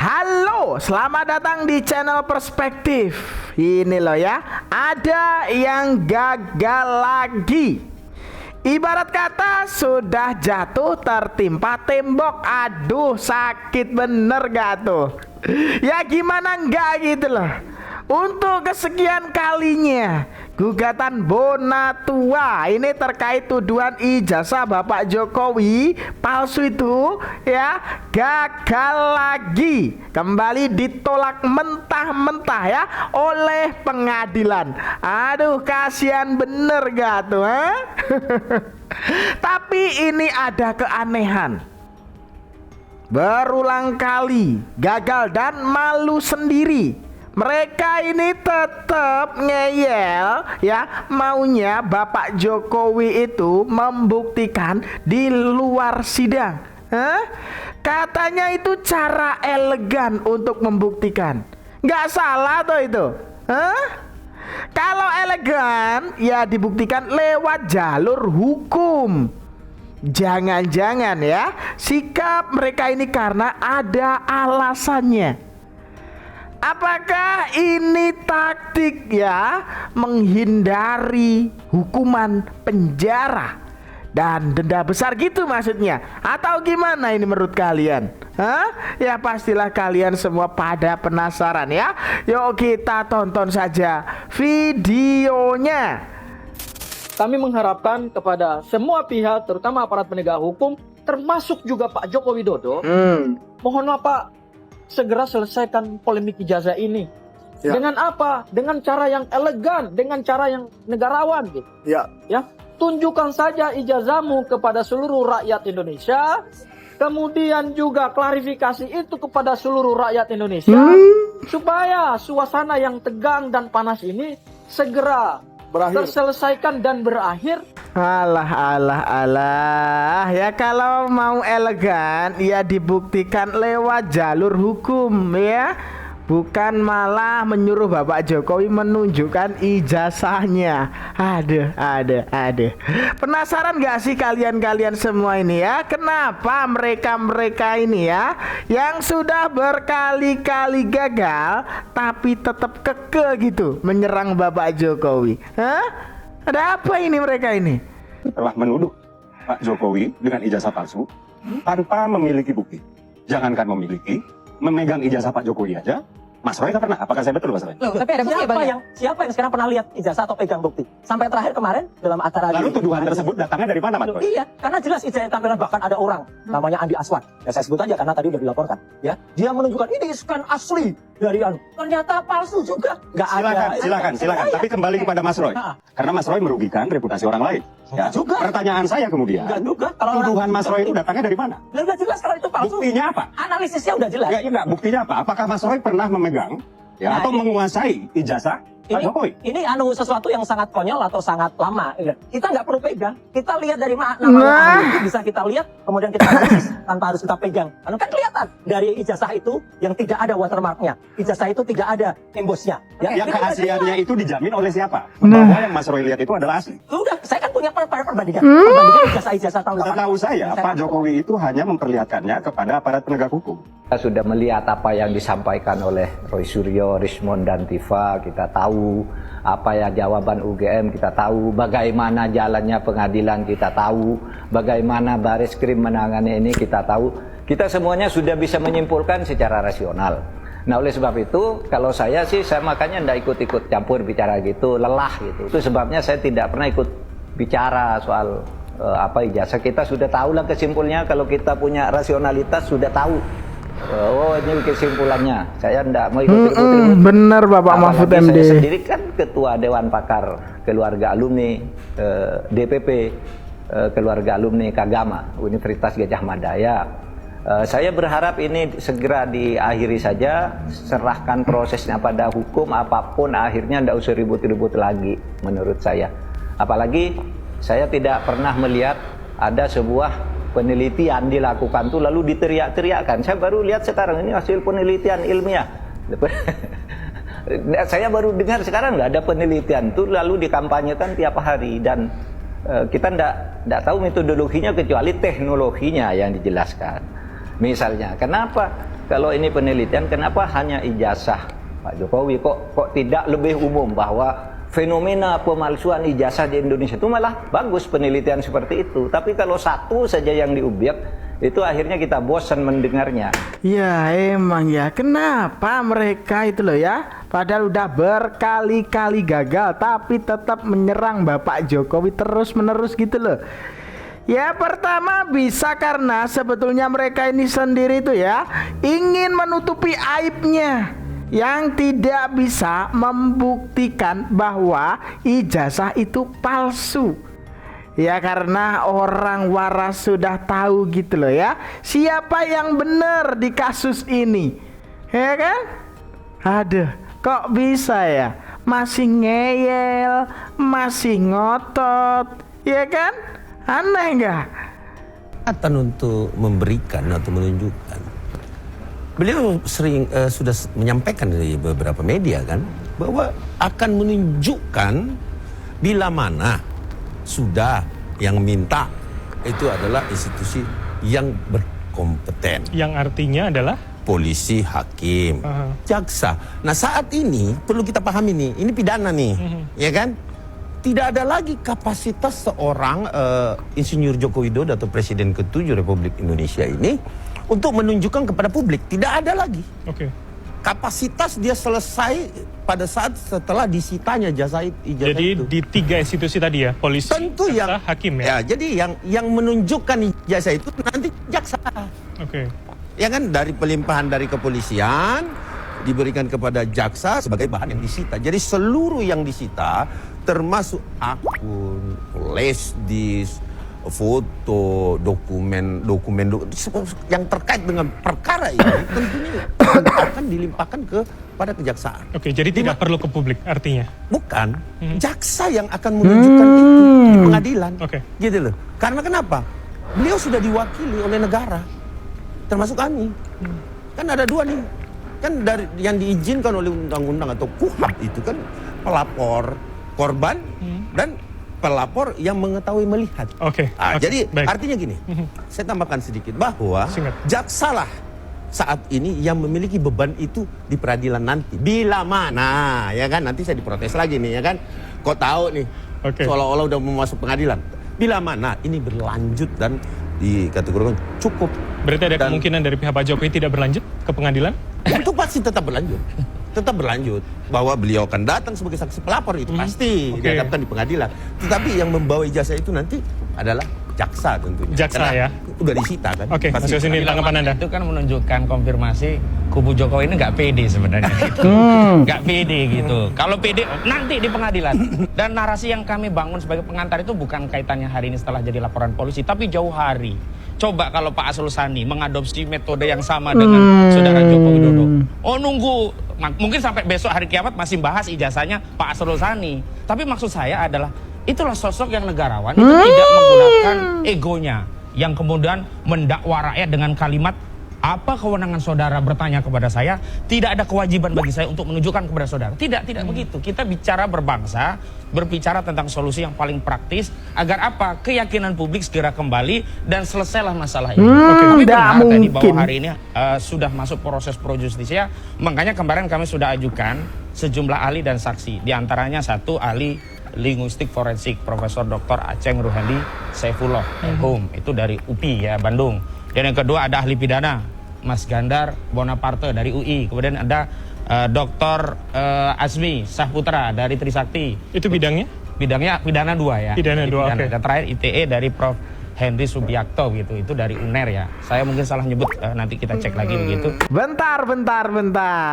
Halo, selamat datang di channel Perspektif. Ini loh ya, ada yang gagal lagi. Ibarat kata sudah jatuh tertimpa tembok. Aduh, sakit bener gak tuh? Ya gimana enggak gitu loh. Untuk kesekian kalinya, gugatan Bonatua ini terkait tuduhan ijazah Bapak Jokowi palsu itu ya gagal lagi, kembali ditolak mentah-mentah ya oleh pengadilan. Aduh, kasihan bener gak tuh, ha? Tapi ini ada keanehan. Berulang kali gagal dan malu sendiri. Mereka ini tetap ngeyel ya, maunya Bapak Jokowi itu membuktikan di luar sidang. Katanya itu cara elegan untuk membuktikan. Nggak salah tuh itu. Kalau elegan ya dibuktikan lewat jalur hukum. Jangan-jangan ya sikap mereka ini karena ada alasannya. Apakah ini taktik ya menghindari hukuman penjara dan denda besar gitu maksudnya? Atau gimana ini menurut kalian? Ya pastilah kalian semua pada penasaran ya. Yuk kita tonton saja videonya. Kami mengharapkan kepada semua pihak, terutama aparat penegak hukum, termasuk juga Pak Joko Widodo, mohon Pak, segera selesaikan polemik ijazah ini. Ya. Dengan apa? Dengan cara yang elegan, dengan cara yang negarawan gitu. Ya. Tunjukkan saja ijazahmu kepada seluruh rakyat Indonesia. Kemudian juga klarifikasi itu kepada seluruh rakyat Indonesia supaya suasana yang tegang dan panas ini segera terselesaikan dan berakhir. Alah ya, kalau mau elegan ya dibuktikan lewat jalur hukum ya, bukan malah menyuruh Bapak Jokowi menunjukkan ijazahnya. Aduh. Penasaran gak sih kalian semua ini ya, kenapa mereka ini ya yang sudah berkali-kali gagal tapi tetap kekeh gitu menyerang Bapak Jokowi? Ada apa ini mereka ini? Telah menuduh Pak Jokowi dengan ijazah palsu tanpa memiliki bukti. Jangankan memiliki, memegang ijazah Pak Jokowi aja Mas Roy kan pernah. Apakah saya betul Mas Roy? Loh, tapi ada siapa yang sekarang pernah lihat ijazah atau pegang bukti? Sampai terakhir kemarin dalam acara. Lalu tuduhan tersebut datangnya dari mana Mas Roy? Iya, karena jelas ijazah tampilan, bahkan ada orang namanya Andi Aswan. Ya saya sebut aja karena tadi udah dilaporkan. Ya, dia menunjukkan ini scan asli dari ternyata palsu juga. Silakan. Tapi kembali kepada Mas Roy. Karena Mas Roy merugikan reputasi orang lain. Ya, juga. Pertanyaan saya kemudian. Enggak juga. Kalau tuduhan Mas Roy itu datangnya dari mana? Udah jelas kalau itu palsu. Buktinya apa? Analisisnya udah jelas. Enggak, buktinya apa? Apakah Mas Roy pernah memegang atau menguasai ijazah Pak Jokowi? Ini sesuatu yang sangat konyol atau sangat lama. Kita nggak perlu pegang. Kita lihat dari namanya bisa kita lihat, kemudian kita analisis tanpa harus kita pegang. Kan kelihatan dari ijazah itu yang tidak ada watermarknya. Ijazah itu tidak ada embosnya. Yang keasliannya itu dijamin oleh siapa? Bahwa yang Mas Roy lihat itu adalah asli. Sudah, saya kan punya perbandingan. Perbandingan ijazah tahun 8. Setahu saya, Pak Jokowi itu hanya memperlihatkannya kepada aparat penegak hukum. Kita sudah melihat apa yang disampaikan oleh Roy Suryo, Rismond, dan Tifa. Kita tahu apa ya jawaban UGM, kita tahu bagaimana jalannya pengadilan, kita tahu bagaimana Bareskrim menangani ini, kita tahu. Kita semuanya sudah bisa menyimpulkan secara rasional. Nah oleh sebab itu, kalau saya sih, saya makanya tidak ikut-ikut campur bicara gitu, lelah gitu. Itu sebabnya saya tidak pernah ikut bicara soal ijazah. Kita sudah tahu lah kesimpulannya, kalau kita punya rasionalitas sudah tahu. Oh ini kesimpulannya. Saya tidak mau ikut-ikut. Bener Bapak Mahfud MD. Saya sendiri kan ketua Dewan Pakar Keluarga Alumni DPP Keluarga Alumni Kagama Universitas Gadjah Mada. Saya berharap ini segera diakhiri saja, serahkan prosesnya pada hukum, apapun akhirnya tidak usah ribut-ribut lagi menurut saya. Apalagi saya tidak pernah melihat ada sebuah penelitian dilakukan tuh lalu diteriak-teriakkan. Saya baru lihat sekarang ini hasil penelitian ilmiah. Saya baru dengar sekarang nggak ada penelitian tuh lalu dikampanyekan tiap hari, dan kita nggak tahu metodologinya kecuali teknologinya yang dijelaskan. Misalnya, kenapa kalau ini penelitian, kenapa hanya ijazah Pak Jokowi? Kok tidak lebih umum bahwa fenomena pemalsuan ijazah di Indonesia itu malah bagus penelitian seperti itu. Tapi kalau satu saja yang diubiak, itu akhirnya kita bosan mendengarnya. Ya emang ya, kenapa mereka itu loh ya, padahal udah berkali-kali gagal tapi tetap menyerang Bapak Jokowi terus-menerus gitu loh. Ya pertama bisa karena sebetulnya mereka ini sendiri itu ya ingin menutupi aibnya yang tidak bisa membuktikan bahwa ijazah itu palsu. Ya karena orang waras sudah tahu gitu loh ya, siapa yang benar di kasus ini. Ya kan? Aduh, kok bisa ya? Masih ngeyel, masih ngotot. Ya kan? Aneh nggak? Kesempatan untuk memberikan atau menunjukkan. Beliau sering sudah menyampaikan dari beberapa media kan bahwa akan menunjukkan bila mana sudah yang minta itu adalah institusi yang berkompeten. Yang artinya adalah Polisi, hakim, jaksa. Nah saat ini perlu kita pahami nih, ini pidana nih, ya kan? Tidak ada lagi kapasitas seorang Insinyur Joko Widodo atau Presiden ke-7 Republik Indonesia ini untuk menunjukkan kepada publik. Tidak ada lagi. Oke. Kapasitas dia selesai pada saat setelah disitanya ijazah Jadi itu. di 3 institusi tadi ya, polisi, Tentu jaksa, yang hakim ya. jadi yang menunjukkan ijazah itu nanti jaksa. Oke. Ya kan, dari pelimpahan dari kepolisian diberikan kepada jaksa sebagai bahan yang disita. Jadi seluruh yang disita termasuk akun, flash disk, foto, dokumen yang terkait dengan perkara ini tentunya akan dilimpahkan kepada kejaksaan. Oke, jadi tidak perlu ke publik artinya. Bukan, jaksa yang akan menunjukkan itu di pengadilan. Oke. Gitu loh. Karena kenapa? Beliau sudah diwakili oleh negara, termasuk kami. Kan ada 2 nih. Kan dari yang diizinkan oleh undang-undang atau KUHP itu kan pelapor korban dan pelapor yang mengetahui melihat. Oke. Jadi baik. artinya gini, saya tambahkan sedikit bahwa Singkat. jaksalah saat ini yang memiliki beban itu di peradilan nanti. Bila mana, ya kan, nanti saya diprotes lagi nih, ya kan. Kok tahu nih, seolah-olah udah mau masuk pengadilan. Bila mana ini berlanjut dan dikategorikan cukup. Berarti ada kemungkinan dari pihak Pak Jokowi tidak berlanjut ke pengadilan? Itu pasti tetap berlanjut. Tetap berlanjut. Bahwa beliau akan datang sebagai saksi pelapor itu pasti dihadapkan di pengadilan. Tetapi yang membawa ijazah itu nanti adalah jaksa tentunya. Jaksa. Karena Ya. udah disita kan. Oke, Mas Yosini, tanggapan Anda. Itu kan menunjukkan konfirmasi kubu Jokowi ini nggak pede sebenarnya gitu. Nggak pede gitu. Kalau pede nanti di pengadilan. Dan narasi yang kami bangun sebagai pengantar itu bukan kaitannya hari ini setelah jadi laporan polisi, tapi jauh hari. Coba kalau Pak Arsul Sani mengadopsi metode yang sama dengan Saudara Joko Widodo. Oh nunggu, mungkin sampai besok hari kiamat masih bahas ijazahnya Pak Arsul Sani. Tapi maksud saya adalah itulah sosok yang negarawan itu tidak menggunakan egonya yang kemudian mendakwa rakyat dengan kalimat apa kewenangan saudara bertanya kepada saya, tidak ada kewajiban bagi saya untuk menunjukkan kepada saudara. Tidak begitu. Kita bicara berbangsa, berbicara tentang solusi yang paling praktis agar apa? Keyakinan publik segera kembali dan selesailah masalah ini. Tapi benar tadi bahwa hari ini sudah masuk proses pro justisia, makanya kemarin kami sudah ajukan sejumlah ahli dan saksi. Di antaranya satu ahli linguistik forensik Profesor Dr. Aceng Ruhandi Saifullah itu dari UPI ya, Bandung. Dan yang kedua ada ahli pidana Mas Gandar Bonaparte dari UI. Kemudian ada Dr. Azmi Sahputra dari Trisakti. Itu bidangnya? Bidangnya pidana 2 ya. Pidana 2, oke. Dan terakhir ITE dari Prof. Henry Subiakto gitu, itu dari UNER ya. Saya mungkin salah nyebut, nanti kita cek lagi begitu. Bentar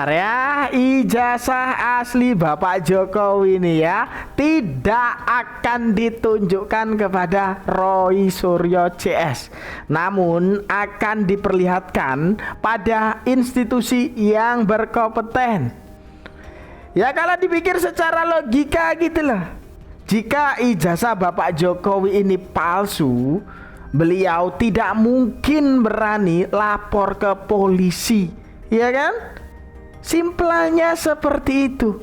ya. Ijazah asli Bapak Jokowi ini ya tidak akan ditunjukkan kepada Roy Suryo CS, namun akan diperlihatkan pada institusi yang berkompeten. Ya kalau dipikir secara logika gitu loh. Jika ijazah Bapak Jokowi ini palsu, beliau tidak mungkin berani lapor ke polisi, ya kan? Simpelnya seperti itu.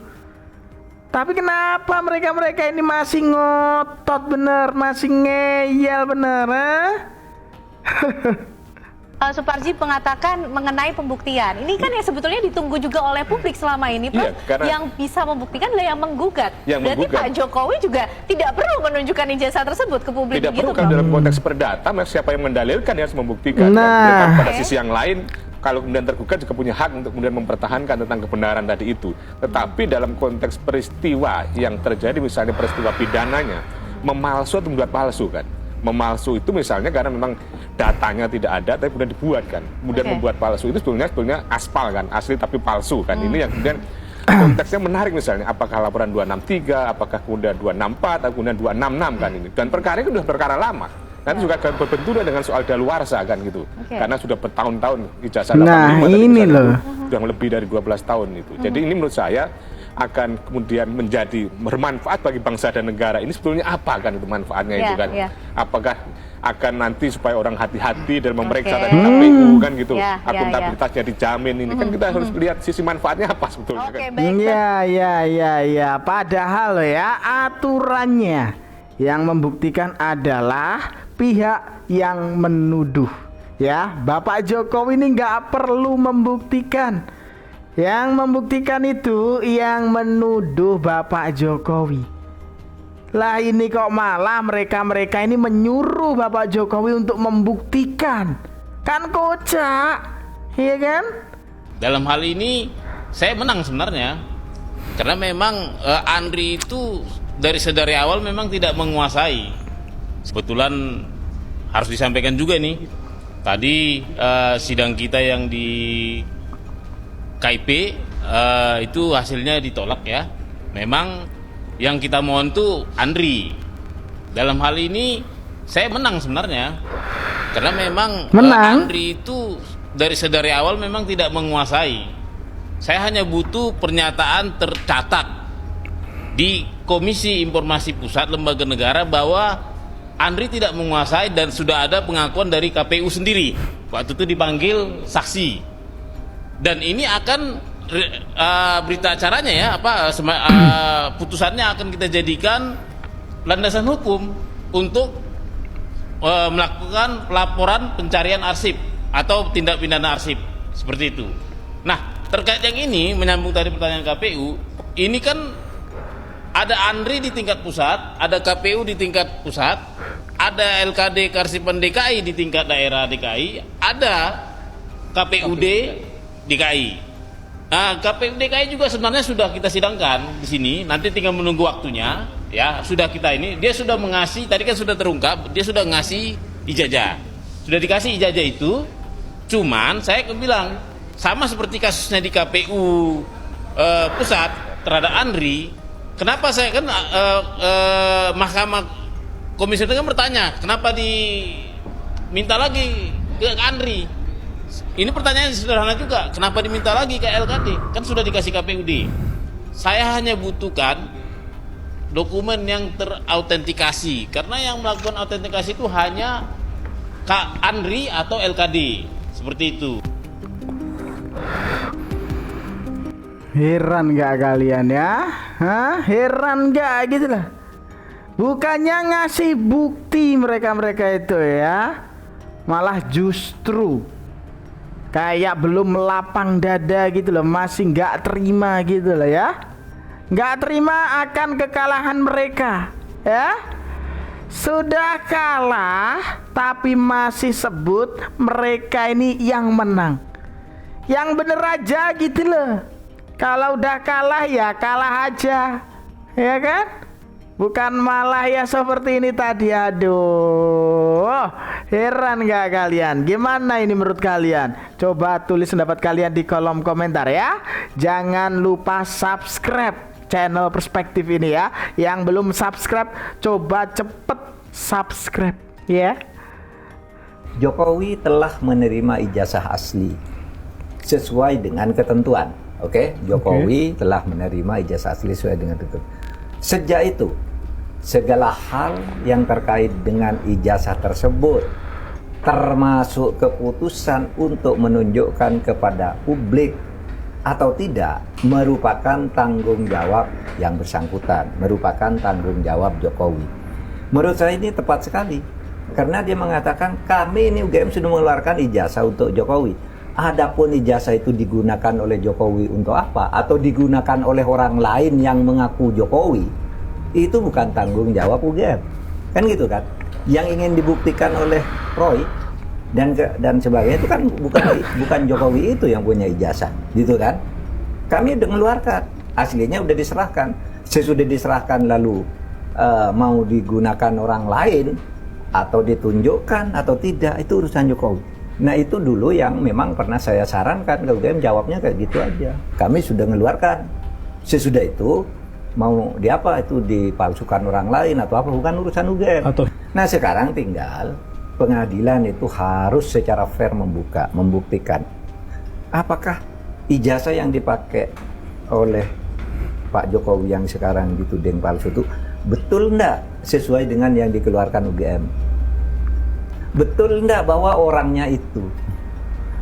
Tapi kenapa mereka ini masih ngotot bener, masih ngeyel bener, Suparji mengatakan mengenai pembuktian. Ini kan yang sebetulnya ditunggu juga oleh publik selama ini, Prof. Iya, karena yang bisa membuktikan adalah yang menggugat. Yang Berarti menggugat. Pak Jokowi juga tidak perlu menunjukkan ijazah tersebut ke publik. Tidak begitu, perlu kan Prof? dalam konteks perdata, siapa yang mendalilkan dia harus membuktikan. Nah. Kan? Pada Oke. sisi yang lain, kalau kemudian tergugat juga punya hak untuk kemudian mempertahankan tentang kebenaran tadi itu. Tetapi dalam konteks peristiwa yang terjadi, misalnya peristiwa pidananya, memalsu atau membuat palsu kan. Memalsu itu misalnya karena memang datanya tidak ada, tapi kemudian dibuat kan. Kemudian Oke. membuat palsu itu sebetulnya aspal kan, asli tapi palsu kan. Ini yang kemudian konteksnya menarik misalnya, apakah laporan 263, apakah kemudian 264, atau kemudian 266 kan ini. Dan perkara ini sudah perkara lama. Nanti juga akan berbenturan dengan soal daluarsa kan gitu. Oke. Karena sudah bertahun-tahun ijazah Nah, 85 tadi ini misalnya, loh. sudah lebih dari 12 tahun itu. Jadi ini menurut saya akan kemudian menjadi bermanfaat bagi bangsa dan negara. Ini sebetulnya apa kan itu manfaatnya itu Ya, kan? ya. Apakah akan nanti supaya orang hati-hati dalam memeriksa Oke. tadi KPU kan gitu, Ya, ya, akuntabilitasnya dijamin ini kan kita harus lihat sisi manfaatnya apa sebetulnya Oke, kan? baik. Ya. Padahal loh ya, aturannya yang membuktikan adalah pihak yang menuduh. Ya, Bapak Jokowi ini nggak perlu membuktikan. Yang membuktikan itu yang menuduh Bapak Jokowi. Lah ini kok malah mereka ini menyuruh Bapak Jokowi untuk membuktikan. Kan kocak, iya kan? Dalam hal ini saya menang sebenarnya, karena memang Andri itu dari awal memang tidak menguasai. Kebetulan harus disampaikan juga nih, tadi sidang kita yang di KIP itu hasilnya ditolak ya. Memang yang kita mohon tuh Andri. Dalam hal ini saya menang sebenarnya, karena memang Menang? Andri itu dari awal memang tidak menguasai. Saya hanya butuh pernyataan tercatat di Komisi Informasi Pusat Lembaga Negara bahwa Andri tidak menguasai, dan sudah ada pengakuan dari KPU sendiri. Waktu itu dipanggil saksi. Dan ini akan berita acaranya ya, putusannya akan kita jadikan landasan hukum untuk melakukan laporan pencarian arsip atau tindak pidana arsip seperti itu. Nah, terkait yang ini menyambung tadi pertanyaan KPU, ini kan ada Andri di tingkat pusat, ada KPU di tingkat pusat, ada LKD Karsipan DKI di tingkat daerah DKI, ada KPUD DKI. Nah, KPU DKI juga sebenarnya sudah kita sidangkan di sini, nanti tinggal menunggu waktunya. Ya, sudah kita ini, dia sudah mengasih, tadi kan sudah terungkap, dia sudah ngasih ijazah. Sudah dikasih ijazah itu, cuman saya bilang, sama seperti kasusnya di KPU pusat terhadap Andri, kenapa saya kan Mahkamah Komisi itu kan bertanya, kenapa diminta lagi ke Andri? Ini pertanyaan sederhana juga, kenapa diminta lagi ke LKD? Kan sudah dikasih KPUD. Saya hanya butuhkan dokumen yang terautentikasi, karena yang melakukan autentikasi itu hanya Kak Andri atau LKD, seperti itu. Heran gak kalian ya? Hah? Heran gak gitu lah? Bukannya ngasih bukti mereka-mereka itu ya, malah justru kayak belum melapang dada gitu loh, masih nggak terima gitu loh ya, nggak terima akan kekalahan mereka ya. Sudah kalah tapi masih sebut mereka ini yang menang, yang bener aja gitu loh. Kalau udah kalah ya kalah aja, ya kan? Bukan malah ya seperti ini tadi. Aduh, heran gak kalian? Gimana ini menurut kalian? Coba tulis pendapat kalian di kolom komentar ya. Jangan lupa subscribe channel Perspektif ini ya. Yang belum subscribe, coba cepet subscribe ya. Jokowi telah menerima ijazah asli sesuai dengan ketentuan. Oke, Jokowi telah menerima ijazah asli sesuai dengan ketentuan. Sejak itu, segala hal yang terkait dengan ijazah tersebut, termasuk keputusan untuk menunjukkan kepada publik atau tidak, merupakan tanggung jawab yang bersangkutan, merupakan tanggung jawab Jokowi. Menurut saya ini tepat sekali. Karena dia mengatakan kami ini UGM sudah mengeluarkan ijazah untuk Jokowi. Adapun ijazah itu digunakan oleh Jokowi untuk apa atau digunakan oleh orang lain yang mengaku Jokowi, itu bukan tanggung jawab UGM. Kan gitu kan? Yang ingin dibuktikan oleh Roy dan sebagainya itu kan bukan Jokowi itu yang punya ijazah, gitu kan? Kami udah mengeluarkan, aslinya udah diserahkan. Sesudah diserahkan lalu mau digunakan orang lain atau ditunjukkan atau tidak, itu urusan Jokowi. Nah itu dulu yang memang pernah saya sarankan ke UGM, jawabnya kayak gitu aja. Kami sudah mengeluarkan. Sesudah itu mau diapa itu dipalsukan orang lain atau apa, bukan urusan UGM. Nah sekarang tinggal pengadilan itu harus secara fair membuktikan apakah ijazah yang dipakai oleh Pak Jokowi yang sekarang dituding palsu itu betul enggak sesuai dengan yang dikeluarkan UGM. Betul enggak bahwa orangnya itu,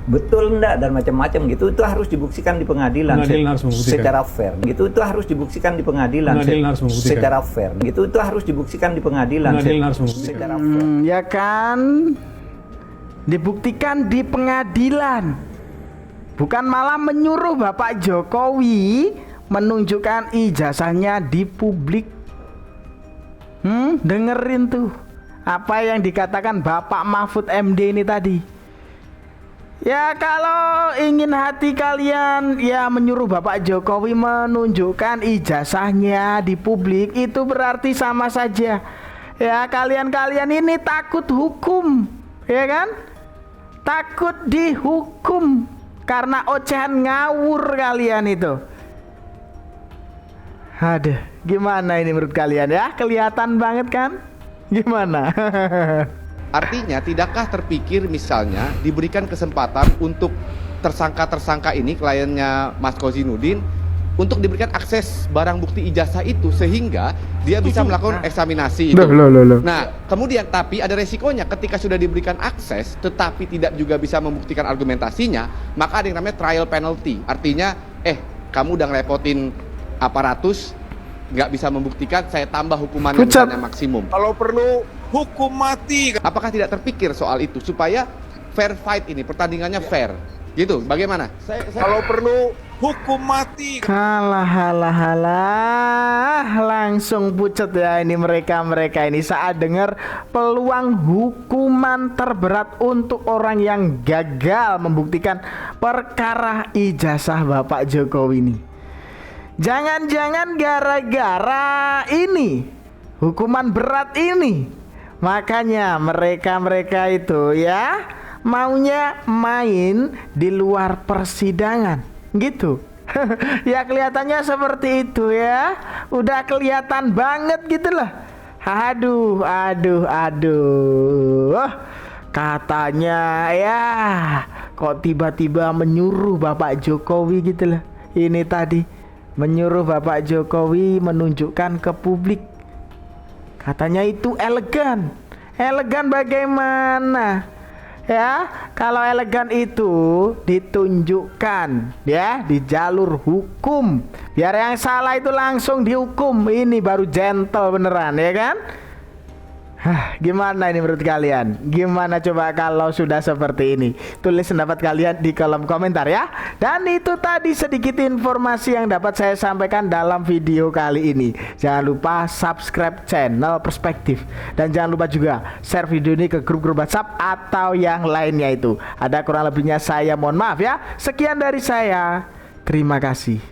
betul enggak dan macam-macam gitu, itu harus dibuktikan di pengadilan, secara fair gitu, itu harus dibuktikan di pengadilan, secara fair gitu, itu harus dibuktikan di pengadilan, secara fair. Ya kan, dibuktikan di pengadilan, bukan malah menyuruh Bapak Jokowi menunjukkan ijazahnya di publik. Dengerin tuh apa yang dikatakan Bapak Mahfud MD ini tadi. Ya kalau ingin hati kalian ya menyuruh Bapak Jokowi menunjukkan ijazahnya di publik, itu berarti sama saja ya kalian ini takut hukum, ya kan? Takut dihukum karena ocehan ngawur kalian itu. Aduh, gimana ini menurut kalian ya? Kelihatan banget kan? Gimana? Artinya tidakkah terpikir misalnya diberikan kesempatan untuk tersangka-tersangka ini, kliennya Mas Kozinudin, untuk diberikan akses barang bukti ijazah itu sehingga dia bisa melakukan eksaminasi itu. Nah, kemudian tapi ada resikonya ketika sudah diberikan akses tetapi tidak juga bisa membuktikan argumentasinya, maka ada yang namanya trial penalty. Artinya, kamu udah ngerepotin aparatus, nggak bisa membuktikan, saya tambah hukumannya misalnya maksimum. Kalau perlu hukum mati. Apakah tidak terpikir soal itu supaya fair fight ini, pertandingannya fair? Gitu, bagaimana? Kalau perlu hukum mati. Halah, langsung pucet ya ini mereka ini saat dengar peluang hukuman terberat untuk orang yang gagal membuktikan perkara ijazah Bapak Jokowi ini. Jangan-jangan gara-gara ini, hukuman berat ini, makanya mereka itu ya maunya main di luar persidangan gitu. Ya kelihatannya seperti itu ya, udah kelihatan banget gitu loh. Aduh, katanya ya kok tiba-tiba menyuruh Bapak Jokowi gitu loh. Ini tadi menyuruh Bapak Jokowi menunjukkan ke publik, katanya itu elegan bagaimana ya? Kalau elegan itu ditunjukkan ya di jalur hukum, biar yang salah itu langsung dihukum. Ini baru gentle beneran ya kan? Gimana ini menurut kalian? Gimana coba kalau sudah seperti ini? Tulis pendapat kalian di kolom komentar ya. Dan itu tadi sedikit informasi yang dapat saya sampaikan dalam video kali ini. Jangan lupa subscribe channel Perspektif. Dan jangan lupa juga share video ini ke grup-grup WhatsApp atau yang lainnya itu. Ada kurang lebihnya saya mohon maaf ya. Sekian dari saya. Terima kasih.